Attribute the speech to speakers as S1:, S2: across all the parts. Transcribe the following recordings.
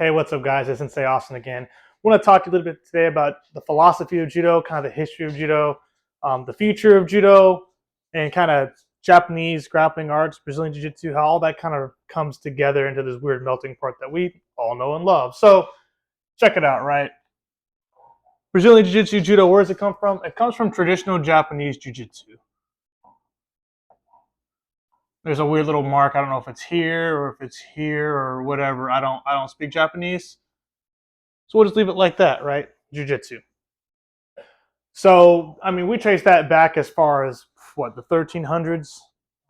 S1: Hey, what's up, guys? It's Sensei Austin again. I want to talk to you a little bit today about the philosophy of Judo, kind of the history of Judo, the future of Judo, and kind of Japanese grappling arts, Brazilian Jiu-Jitsu, how all that kind of comes together into this weird melting pot that we all know and love. So check it out, right? Brazilian Jiu-Jitsu, Judo, where does it come from? It comes from traditional Japanese Jiu-Jitsu. There's a weird little mark. I don't know if it's here or if it's here or whatever. I don't speak Japanese. So we'll just leave it like that, right? Jiu-Jitsu. So, I mean, we trace that back as far as what, the 1300s,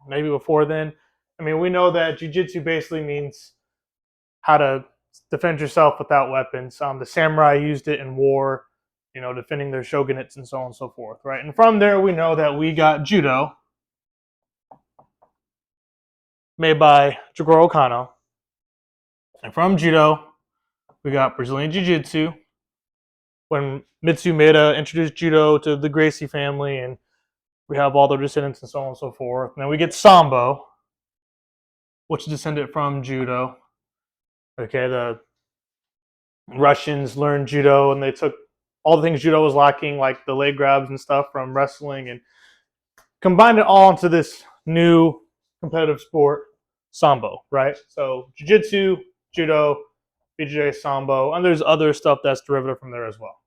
S1: maybe before then. I mean, we know that jiu-jitsu basically means how to defend yourself without weapons. The samurai used it in war, defending their shogunates and so on and so forth, right? And from there, we know that we got judo, made by Jigoro Kano. And from judo, we got Brazilian jiu-jitsu, when Mitsu Maeda introduced judo to the Gracie family, and we have all their descendants and so on and so forth. And then we get Sambo, which is descended from judo. Okay, the Russians learned judo, and they took all the things judo was lacking, like the leg grabs and stuff from wrestling, and combined it all into this new competitive sport, Sambo, right? So jiu-jitsu, judo, BJJ, Sambo, and there's other stuff that's derivative from there as well.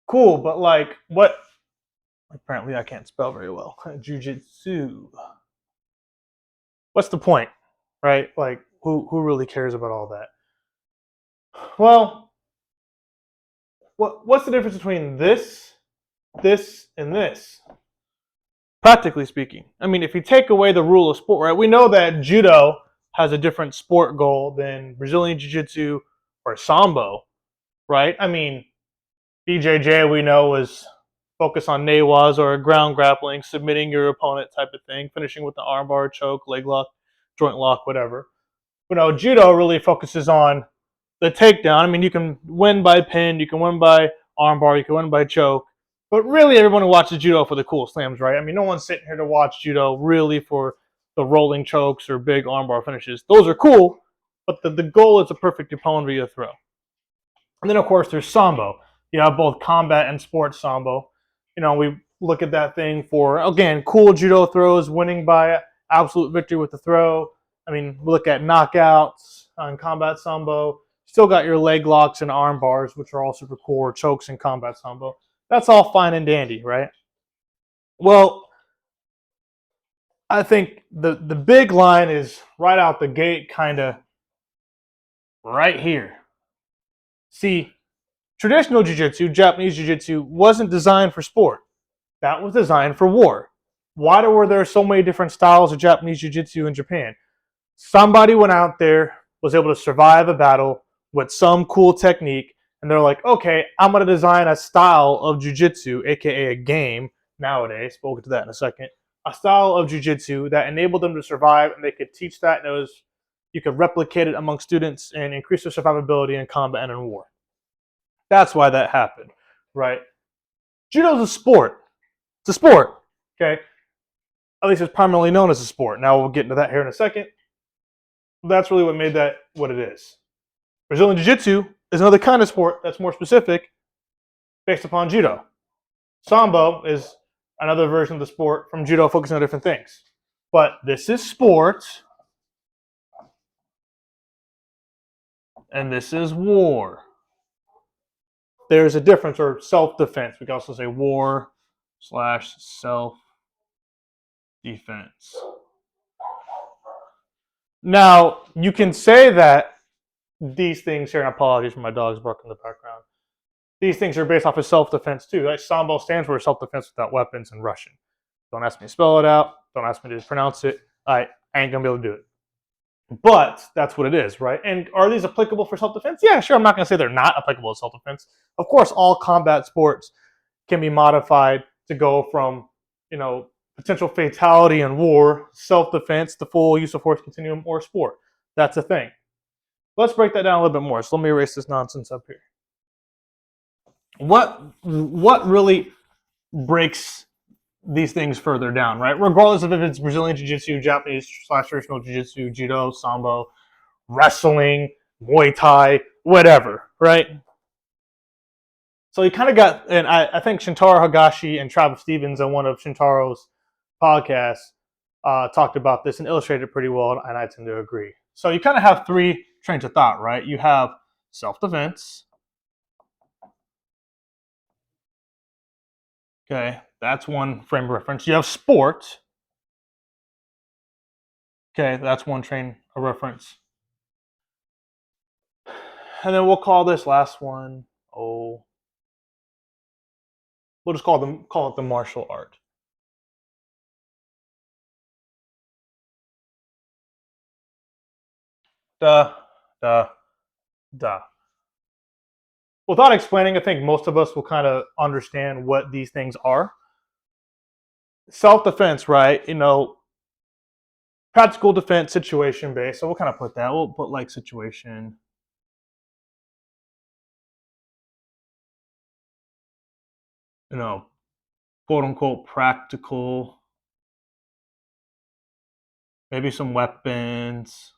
S1: Cool, but like what? Apparently, I can't spell very well. Jiu-jitsu. What's the point, right? Like, who really cares about all that? Well, what's the difference between this, and this? Practically speaking, I mean, if you take away the rule of sport, right? We know that judo has a different sport goal than Brazilian jiu-jitsu or Sambo, right? I mean, BJJ we know is focus on newas or ground grappling, submitting your opponent type of thing, finishing with the armbar, choke, leg lock, joint lock, whatever. But judo really focuses on the takedown. I mean, you can win by pin, you can win by armbar, you can win by choke. But really, everyone who watches judo for the cool slams, right? I mean, no one's sitting here to watch judo really for the rolling chokes or big armbar finishes. Those are cool, but the goal is a perfect opponent via throw. And then, of course, there's Sambo. You have both combat and sports Sambo. We look at that thing for, again, cool judo throws, winning by absolute victory with the throw. I mean, we look at knockouts on combat Sambo. Still got your leg locks and arm bars, which are all super cool, or chokes in combat Sambo. That's all fine and dandy, right? Well, I think the big line is right out the gate, kind of right here. See, traditional jiu-jitsu, Japanese jiu-jitsu, wasn't designed for sport. That was designed for war. Why were there so many different styles of Japanese jiu-jitsu in Japan? Somebody went out there, was able to survive a battle with some cool technique, and they're like, okay, I'm going to design a style of jiu-jitsu, aka a game nowadays, we'll get to that in a second, a style of jiu-jitsu that enabled them to survive, and they could teach that, and you could replicate it among students and increase their survivability in combat and in war. That's why that happened, right? Judo's a sport. It's a sport, okay? At least it's primarily known as a sport. Now we'll get into that here in a second. That's really what made that what it is. Brazilian Jiu-Jitsu is another kind of sport that's more specific based upon Judo. Sambo is another version of the sport from Judo focusing on different things. But this is sport, and this is war. There's a difference, or self-defense. We can also say war/self-defense. Now, you can say that these things here, and apologies for my dogs barking in the background, these things are based off of self-defense too. Like Sambo stands for self-defense without weapons in Russian. Don't ask me to spell it out. Don't ask me to pronounce it. I ain't going to be able to do it. But that's what it is, right? And are these applicable for self-defense? Yeah, sure. I'm not going to say they're not applicable to self-defense. Of course, all combat sports can be modified to go from, potential fatality in war, self-defense, the full use of force continuum, or sport. That's a thing. Let's break that down a little bit more. So let me erase this nonsense up here. What really breaks these things further down, right? Regardless of if it's Brazilian Jiu-Jitsu, Japanese/traditional Jiu-Jitsu, Judo, Sambo, wrestling, Muay Thai, whatever, right? So he kind of got, and I think Shintaro Hagashi and Travis Stevens on one of Shintaro's podcasts talked about this and illustrated it pretty well, and I tend to agree. So you kind of have three trains of thought, right? You have self-defense. Okay, that's one frame of reference. You have sport. Okay, that's one train of reference. And then we'll call this last one, oh, we'll just call it the martial art. Duh, duh, duh. Without explaining, I think most of us will kind of understand what these things are. Self-defense, right? Practical defense, situation based. So we'll kind of put that. We'll put like situation. Quote unquote practical. Maybe some weapons.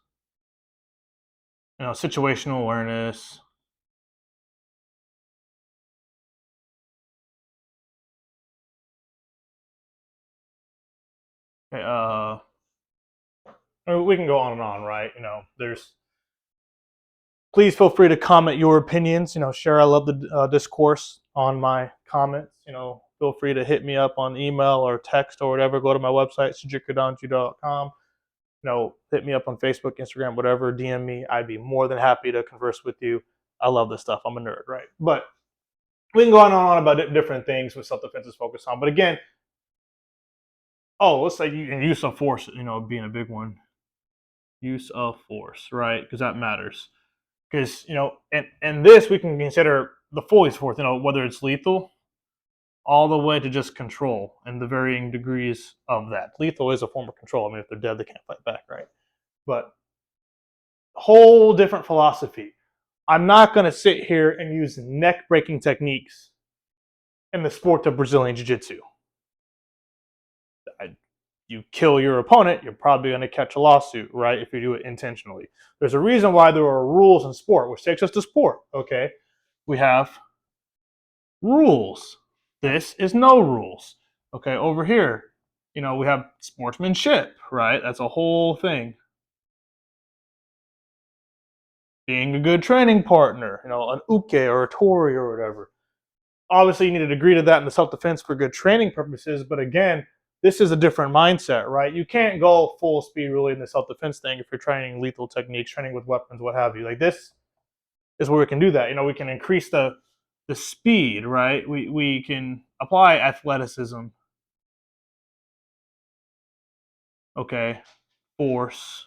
S1: Situational awareness. Okay, we can go on and on, right? There's. Please feel free to comment your opinions. Share. I love the discourse on my comments. Feel free to hit me up on email or text or whatever. Go to my website, sujikudanjudo.com. Hit me up on Facebook, Instagram, whatever. DM me. I'd be more than happy to converse with you. I love this stuff. I'm a nerd, right? But we can go on and on about different things with self-defense is focused on. But again, let's say use of force, being a big one. Use of force, right? Because that matters. Because, and this we can consider the full use of force, whether it's lethal all the way to just control and the varying degrees of that. Lethal is a form of control. I mean, if they're dead, they can't fight back, right? But whole different philosophy. I'm not going to sit here and use neck-breaking techniques in the sport of Brazilian Jiu-Jitsu. You kill your opponent, you're probably going to catch a lawsuit, right, if you do it intentionally. There's a reason why there are rules in sport, which takes us to sport, okay? We have rules. This is no rules. Okay, over here, we have sportsmanship, right? That's a whole thing. Being a good training partner, an uke or a tori or whatever. Obviously, you need to agree to that in the self-defense for good training purposes, but again, this is a different mindset, right? You can't go full speed really in the self-defense thing if you're training lethal techniques, training with weapons, what have you. Like this is where we can do that. We can increase the speed, right? We can apply athleticism, okay, force,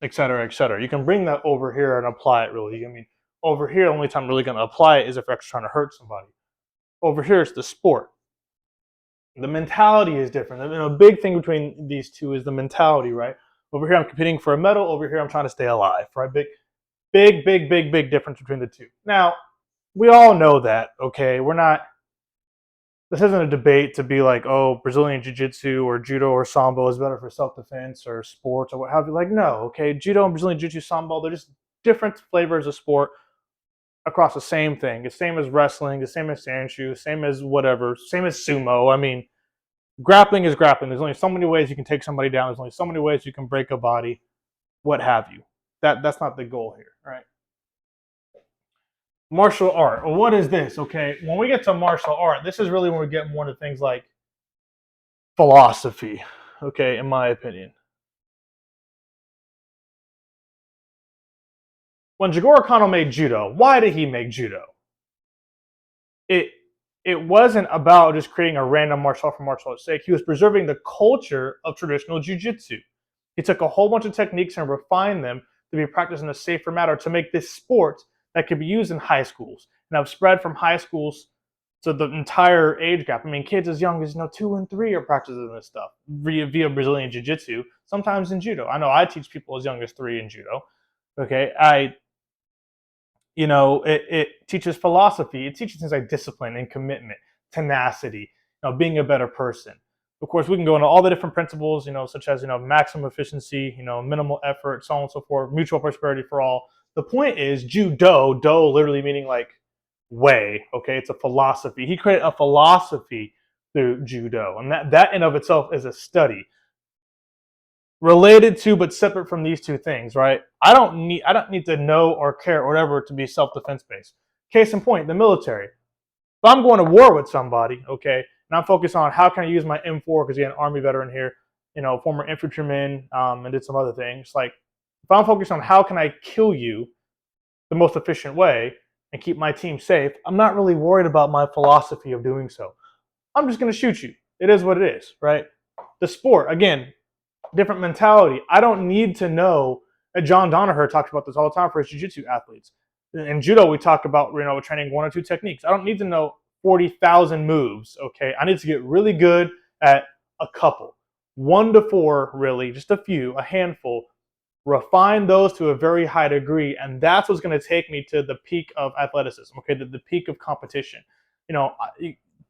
S1: et cetera, et cetera. You can bring that over here and apply it really. I mean, over here, the only time I'm really going to apply it is if you're actually trying to hurt somebody. Over here, it's the sport. The mentality is different. A big thing between these two is the mentality, right? Over here, I'm competing for a medal. Over here, I'm trying to stay alive, right? Big difference between the two. Now, we all know that, okay? This isn't a debate to be like, oh, Brazilian Jiu-Jitsu or Judo or Sambo is better for self-defense or sports or what have you. Like, no, okay? Judo and Brazilian Jiu-Jitsu, Sambo, they're just different flavors of sport across the same thing. The same as wrestling, the same as Sanshu, same as whatever, same as sumo. I mean, grappling is grappling. There's only so many ways you can take somebody down. There's only so many ways you can break a body, what have you. That's not the goal here, right? Martial art. Well, what is this? Okay, when we get to martial art, this is really when we get more into things like philosophy, okay, in my opinion. When Jigoro Kano made judo, why did he make judo? It it wasn't about just creating a random martial art for martial art's sake. He was preserving the culture of traditional jiu-jitsu. He took a whole bunch of techniques and refined them to be practiced in a safer manner to make this sport that could be used in high schools and have spread from high schools to the entire age gap. I mean, kids as young as 2 and 3 are practicing this stuff via Brazilian Jiu-Jitsu, sometimes in Judo. I know I teach people as young as 3 in Judo. Okay, it teaches philosophy. It teaches things like discipline and commitment, tenacity, being a better person. Of course, we can go into all the different principles, such as maximum efficiency, minimal effort, so on and so forth, mutual prosperity for all. The point is Judo, do literally meaning like way. Okay, it's a philosophy. He created a philosophy through Judo, and that in of itself is a study related to but separate from these two things, right? I don't need to know or care or whatever to be self-defense based. Case in point, the military. If I'm going to war with somebody, okay, and I'm focused on how can I use my M4 because you're an Army veteran here, former infantryman, and did some other things. Like if I'm focused on how can I kill you the most efficient way and keep my team safe, I'm not really worried about my philosophy of doing so. I'm just going to shoot you. It is what it is, right? The sport, again, different mentality. I don't need to know. John Donaher talks about this all the time for his jiu-jitsu athletes. In judo, we talk about training one or two techniques. I don't need to know 40,000 moves. Okay, I need to get really good at a couple, 1 to 4, really, just a few, a handful. Refine those to a very high degree, and that's what's going to take me to the peak of athleticism. Okay, the peak of competition.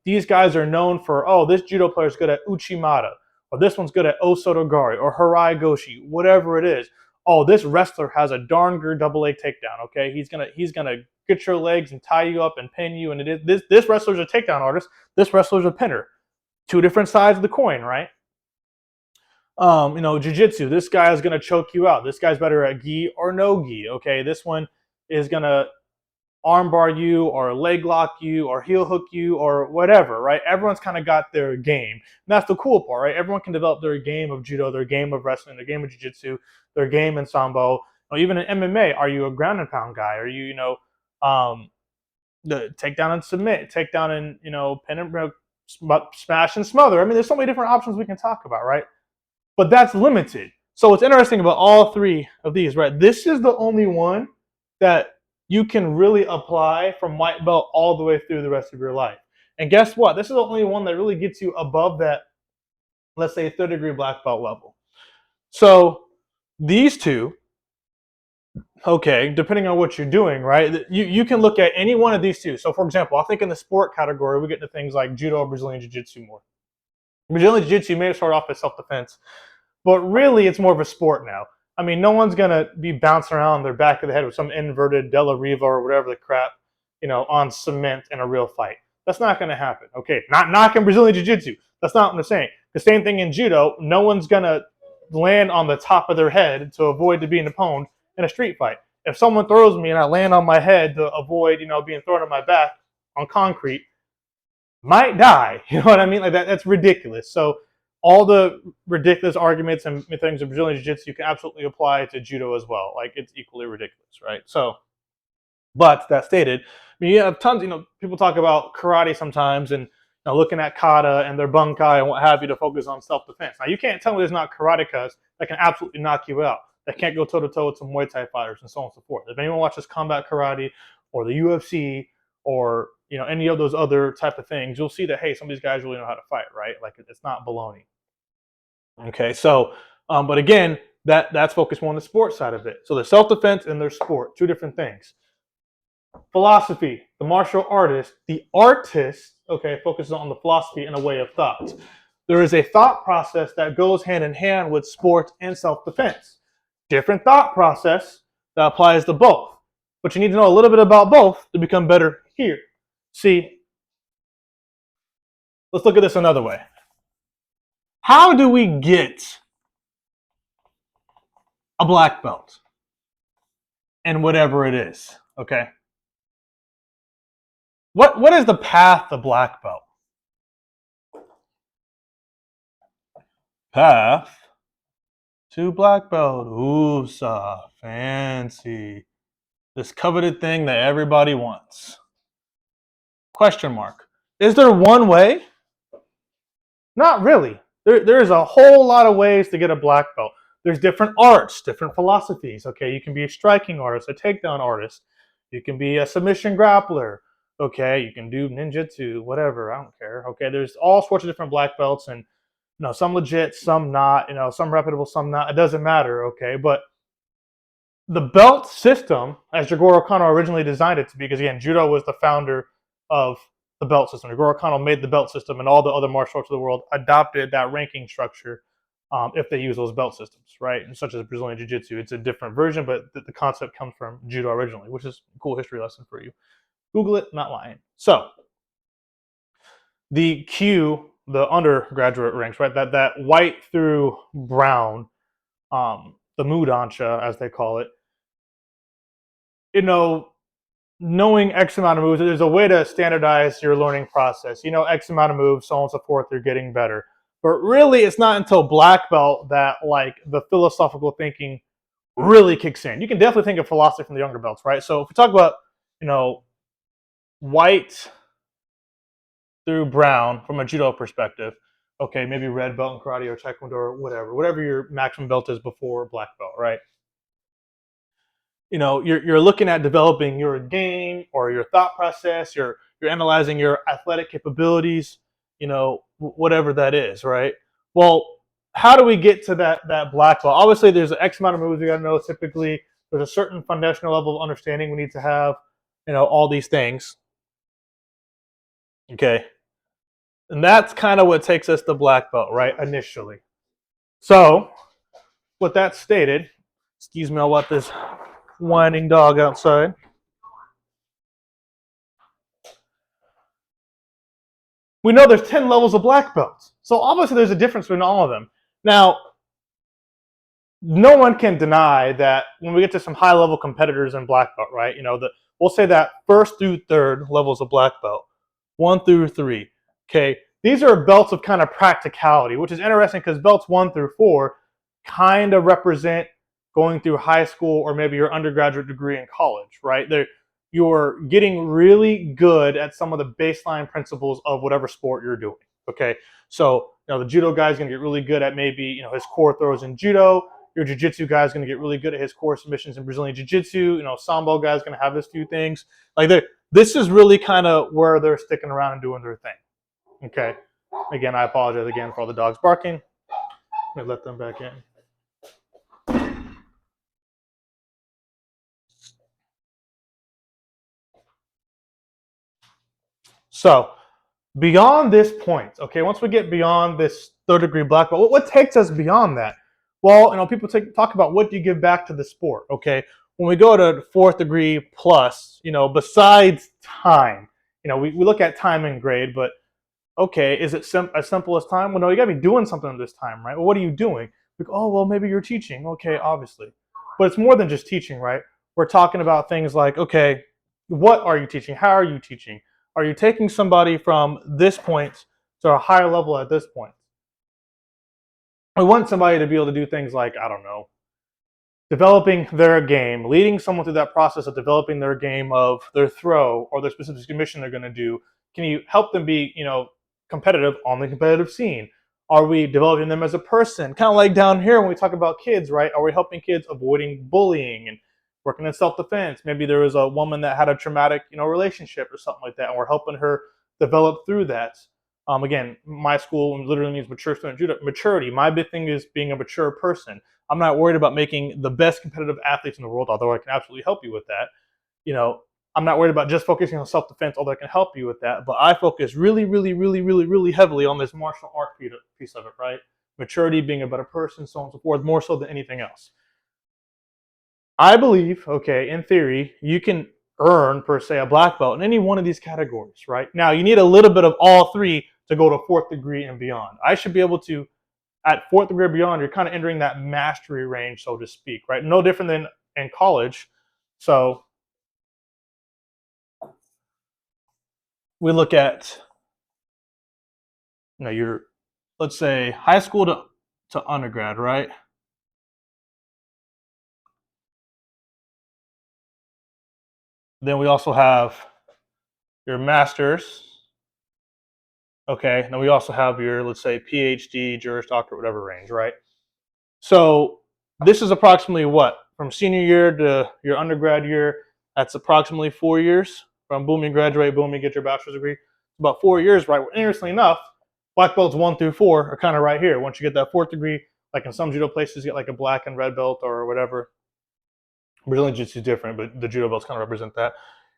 S1: These guys are known for, oh, this judo player is good at uchimata, or this one's good at osotogari or harai goshi, whatever it is. Oh, this wrestler has a darn good double leg takedown. Okay, he's gonna get your legs and tie you up and pin you. And it is this wrestler's a takedown artist. This wrestler's a pinner. Two different sides of the coin, right? Jiu-jitsu. This guy is gonna choke you out. This guy's better at gi or no gi. Okay, this one is gonna armbar you or leg lock you or heel hook you or whatever, right? Everyone's kind of got their game. And that's the cool part, right? Everyone can develop their game of judo, their game of wrestling, their game of jiu-jitsu, their game in sambo. Or even in MMA, are you a ground and pound guy? Are you, the takedown and submit, takedown and, pin and smash and smother? I mean, there's so many different options we can talk about, right? But that's limited. So what's interesting about all three of these, right? This is the only one that you can really apply from white belt all the way through the rest of your life. And guess what? This is the only one that really gets you above that, let's say, third-degree black belt level. So these two, okay, depending on what you're doing, right, you can look at any one of these two. So, for example, I think in the sport category, we get to things like judo or Brazilian jiu-jitsu more. Brazilian jiu-jitsu may start off as self-defense, but really it's more of a sport now. I mean, no one's going to be bouncing around their back of the head with some inverted Della Riva or whatever the crap, on cement in a real fight. That's not going to happen. Okay, not knocking Brazilian Jiu-Jitsu. That's not what I'm saying. The same thing in Judo. No one's going to land on the top of their head to avoid being opponed in a street fight. If someone throws me and I land on my head to avoid, being thrown on my back on concrete, might die. You know what I mean? Like that's ridiculous. So all the ridiculous arguments and things of Brazilian Jiu-Jitsu you can absolutely apply to Judo as well. Like it's equally ridiculous, right? So, but that stated, I mean, you have tons, people talk about karate sometimes and looking at kata and their bunkai and what have you to focus on self-defense. Now, you can't tell me there's not karatekas that can absolutely knock you out, that can't go toe-to-toe with some Muay Thai fighters and so on and so forth. If anyone watches combat karate or the UFC or any of those other type of things, you'll see that, hey, some of these guys really know how to fight, right? Like it's not baloney. Okay, so, but again, that's focused more on the sports side of it. So there's self-defense and there's sport, two different things. Philosophy, the martial artist, okay, focuses on the philosophy and a way of thought. There is a thought process that goes hand in hand with sport and self-defense. Different thought process that applies to both. But you need to know a little bit about both to become better here. See, let's look at this another way. How do we get a black belt and whatever it is? Okay. What is the path to black belt? Path to black belt. Ooh, fancy. This coveted thing that everybody wants. Question mark. Is there one way? Not really. There's a whole lot of ways to get a black belt. There's different arts, different philosophies. Okay, you can be a striking artist, a takedown artist. You can be a submission grappler. Okay, you can do ninjutsu, whatever. I don't care. Okay, there's all sorts of different black belts, and some legit, some not. Some reputable, some not. It doesn't matter. Okay, but the belt system, as Jigoro Kano originally designed it to be, because again, Judo was the founder of the belt system. Jigoro Kano made the belt system, and all the other martial arts of the world adopted that ranking structure if they use those belt systems, right? And such as Brazilian Jiu-Jitsu, it's a different version, but the concept comes from Judo originally, which is a cool history lesson for you. Google it, not lying. So the Q, the undergraduate ranks, right? That white through brown, the mudansha as they call it. You know, knowing X amount of moves, there's a way to standardize your learning process. You know, X amount of moves, so on and so forth, you're getting better. But really, it's not until black belt that like the philosophical thinking really kicks in. You can definitely think of philosophy from the younger belts, right? So if we talk about, you know, white through brown from a judo perspective, okay, maybe red belt in karate or taekwondo or whatever your maximum belt is before black belt, right? You know, you're looking at developing your game or your thought process. You're analyzing your athletic capabilities. You know, whatever that is, right? Well, how do we get to that black belt? Obviously, there's an X amount of moves we got to know. Typically, there's a certain foundational level of understanding we need to have. You know, all these things. Okay, and that's kind of what takes us to black belt, right? Initially. So, with that stated, excuse me, I'll let this whining dog outside. We know there's 10 levels of black belts. So obviously there's a difference between all of them. Now, no one can deny that when we get to some high level competitors in black belt, right? You know, we'll say that first through third levels of black belt, 1 through 3. Okay. These are belts of kind of practicality, which is interesting because belts 1 through 4 kind of represent going through high school or maybe your undergraduate degree in college, right? You're getting really good at some of the baseline principles of whatever sport you're doing. Okay. So, you know, the judo guy is going to get really good at maybe, you know, his core throws in judo. Your jiu-jitsu guy is going to get really good at his core submissions in Brazilian jiu-jitsu. You know, sambo guy is going to have this few things. Like this is really kind of where they're sticking around and doing their thing. Okay. Again, I apologize again for all the dogs barking. Let me let them back in. So beyond this point, okay, once we get beyond this third degree black belt, what takes us beyond that? Well, you know, people talk about what do you give back to the sport, okay? When we go to fourth degree plus, you know, besides time, you know, we look at time and grade, but okay, is it as simple as time? Well, no, you got to be doing something this time, right? Well, what are you doing? Like, oh, well, maybe you're teaching. Okay, obviously. But it's more than just teaching, right? We're talking about things like, okay, what are you teaching? How are you teaching? Are you taking somebody from this point to a higher level at this point? We want somebody to be able to do things like, I don't know, developing their game, leading someone through that process of developing their game of their throw or their specific mission they're going to do. Can you help them be, you know, competitive on the competitive scene? Are we developing them as a person? Kind of like down here when we talk about kids, right? Are we helping kids avoiding bullying and working in self-defense? Maybe there was a woman that had a traumatic, you know, relationship or something like that, and we're helping her develop through that. Again, my school literally means mature student judo. Maturity. My big thing is being a mature person. I'm not worried about making the best competitive athletes in the world, although I can absolutely help you with that. You know, I'm not worried about just focusing on self-defense, although I can help you with that. But I focus really heavily on this martial art piece of it, right? Maturity, being a better person, so on and so forth, more so than anything else. I believe, okay, in theory, you can earn, per se, a black belt in any one of these categories, right? Now, you need a little bit of all three to go to fourth degree and beyond. I should be able to at fourth degree or beyond, you're kind of entering that mastery range, so to speak, right? No different than in college. So we look at, you know, your, let's say high school to undergrad, right? Then we also have your master's. Okay. And then we also have your, let's say, PhD, Juris Doctorate, whatever range, right? So this is approximately what? From senior year to your undergrad year, that's approximately 4 years. From boom, you graduate, boom, you get your bachelor's degree. It's about 4 years, right? Well, interestingly enough, black belts 1 through 4 are kind of right here. Once you get that fourth degree, like in some judo places, you get like a black and red belt or whatever. Brazilian jiu-jitsu is different, but the judo belts kind of represent that.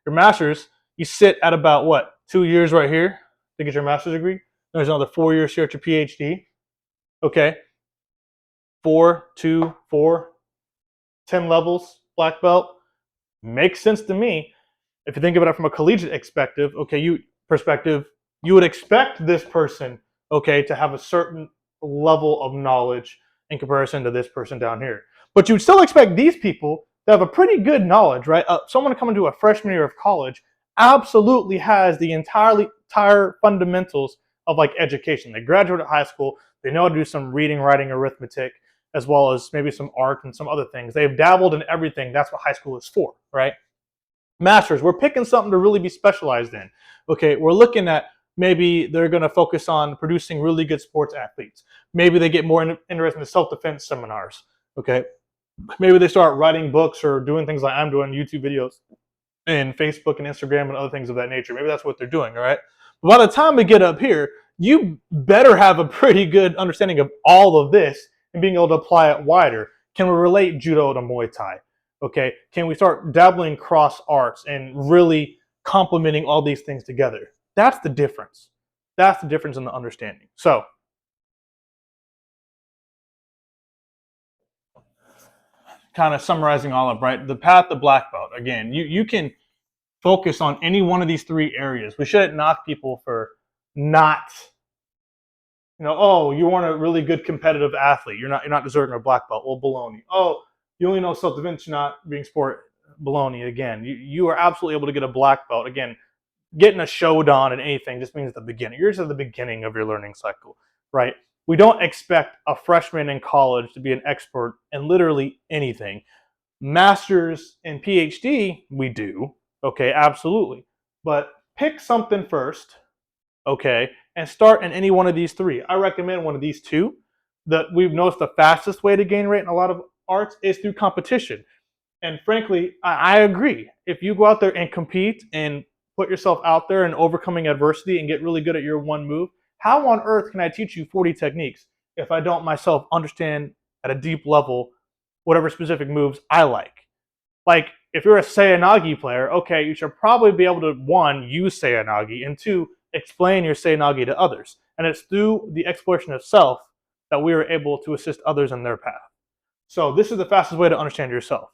S1: Your master's, you sit at about what? 2 years right here to get your master's degree. There's another 4 years here at your PhD. Okay. 4, 2, 4, 10 levels, black belt. Makes sense to me. If you think about it from a collegiate perspective, you would expect this person, okay, to have a certain level of knowledge in comparison to this person down here. But you'd still expect these people to have a pretty good knowledge, right? Someone coming to a freshman year of college absolutely has the entire fundamentals of like education. They graduated high school, they know how to do some reading, writing, arithmetic, as well as maybe some art and some other things. They've dabbled in everything. That's what high school is for, right? Masters, we're picking something to really be specialized in. Okay, we're looking at maybe they're going to focus on producing really good sports athletes. Maybe they get more interested in self-defense seminars. Okay, maybe they start writing books or doing things like I'm doing, YouTube videos and Facebook and Instagram and other things of that nature. Maybe that's what they're doing, all right? But by the time we get up here, you better have a pretty good understanding of all of this and being able to apply it wider. Can we relate judo to Muay Thai? Okay, can we start dabbling cross arts and really complementing all these things together? That's the difference. That's the difference in the understanding. So, kind of summarizing all up, right? The path to black belt. Again, you can focus on any one of these three areas. We shouldn't knock people for not, oh, you weren't a really good competitive athlete. You're not deserving a black belt. Well, baloney. Oh, you only know self-defense, you're not being sport. Baloney again. You are absolutely able to get a black belt. Again, getting a shodan in anything just means at the beginning. You're just at the beginning of your learning cycle, right? We don't expect a freshman in college to be an expert in literally anything. Masters and PhD, we do, okay, absolutely. But pick something first, okay, and start in any one of these three. I recommend one of these two. That we've noticed the fastest way to gain rate in a lot of arts is through competition. And frankly, I agree. If you go out there and compete and put yourself out there and overcoming adversity and get really good at your one move, how on earth can I teach you 40 techniques if I don't myself understand at a deep level whatever specific moves I like? Like, if you're a Seoinage player, okay, you should probably be able to, one, use Seoinage, and two, explain your Seoinage to others. And it's through the exploration of self that we are able to assist others in their path. So this is the fastest way to understand yourself.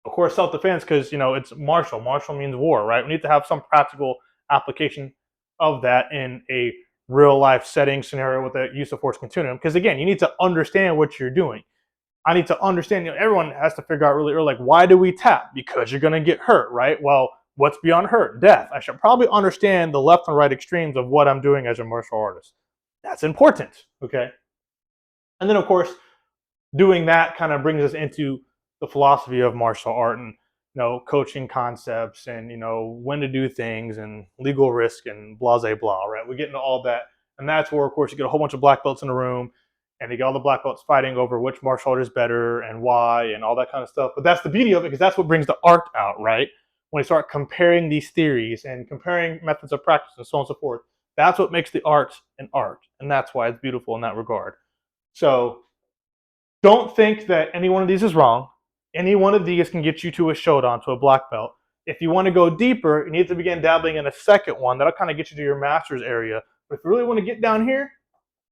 S1: Of course, self-defense, because it's martial. Martial means war, right? We need to have some practical application of that in a real life setting scenario with the use of force continuum. Because again, you need to understand what you're doing. I need to understand. Everyone has to figure out really early, like, why do we tap? Because you're going to get hurt, right? Well, what's beyond hurt? Death. I should probably understand the left and right extremes of what I'm doing as a martial artist. That's important, okay? And then, of course, doing that kind of brings us into the philosophy of martial art and coaching concepts and when to do things and legal risk and blah blah blah, right? We get into all that, and that's where, of course, you get a whole bunch of black belts in a room, and you get all the black belts fighting over which martial art is better and why and all that kind of stuff. But that's the beauty of it, because that's what brings the art out, right? When you start comparing these theories and comparing methods of practice and so on and so forth, that's what makes the art an art, and that's why it's beautiful in that regard. So don't think that any one of these is wrong. Any one of these can get you to a shodan, to a black belt. If you want to go deeper, you need to begin dabbling in a second one. That'll kind of get you to your master's area. But if you really want to get down here,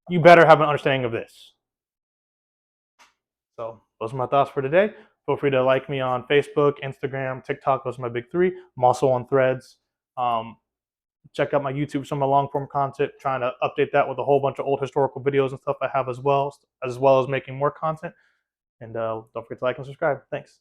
S1: you better have an understanding of this. So those are my thoughts for today. Feel free to like me on Facebook, Instagram, TikTok. Those are my big three. I'm also on Threads. Check out my YouTube for some of my long form content. Trying to update that with a whole bunch of old historical videos and stuff I have as well as making more content. And don't forget to like and subscribe. Thanks.